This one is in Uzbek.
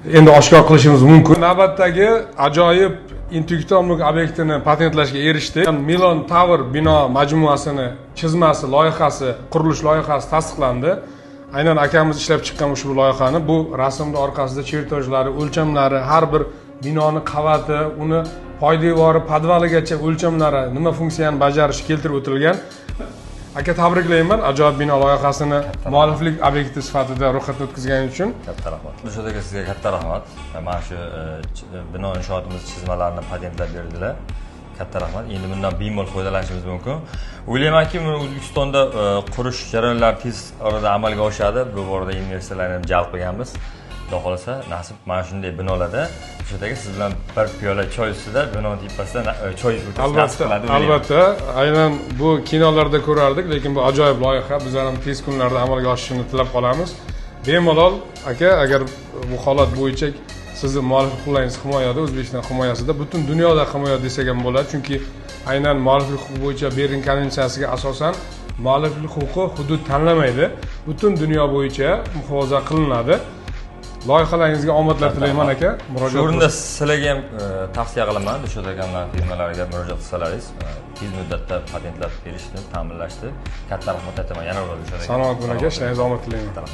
endi oshkor qilishimiz mumkin. Navbatdagi ajoyib intellektual mulk obyektini patentlashga erishdik. Milan Tower bino majmuasini chizmasi, loyihasi, qurilish loyihasi tasdiqlandi. Aynan akamiz ishlab chiqqan ushbu loyihani, bu rasmning orqasida chertojlari, o'lchamlari, har bir binoni qavati, uni poydevori, podvaligacha o'lchamlari, nima funksiyani bajarishi keltirib o'tilgan. Aka, tabriklayman, ajoyib bino loyihasini mualliflik obyekti sifatida ro'yxatdan o'tkazgani uchun. Katta rahmat. Dilshod aka, sizga katta rahmat. Mana shu bino inshootimiz chizmalarini patentlab berdilar. Katta rahmat. Endi bundan bemalol foydalanishimiz mumkin. O'ylaymanki, O'zbekistonda qurish jarayonlari tez orada amalga oshadi. Bu borada investorlarni ham jalb qilganmiz. Xudo xolasa, nasib mana shunday binolarda Dilshod aka, siz bilan bir piyola choy ustida bino tepasida choy ichib nasib qiladi. Albatta, aynan bu kinolarda ko'rardik, lekin bu ajoyib loyiha. Bizlar ham tez kunlarda amalga oshishini tilab qolamiz. Bemalol aka, agar bu holat bo'yicha sizni mualliflik huquqlaringiz himoyada, O'zbekiston himoyasida, butun dunyoda himoya desak ham bo'ladi, chunki aynan mualliflik huquqi bo'yicha Berlin konvensiyasiga asosan mualliflik huquqi hudud tanlamaydi. Butun dunyo bo'yicha muhofaza qilinadi. Loyihalaringizga omadlar tilayman aka. Shu o'rinda sizlarga ham tavsiya qilaman, Dilshod akamlar firmalariga murojaat qilsalaringiz, tez muddatda patentlab berishni ta'minlashdi. Katta rahmat aytaman yana bir Dilshod aka. Salomat bo'ling aka, ishlaringiz omad tilayman.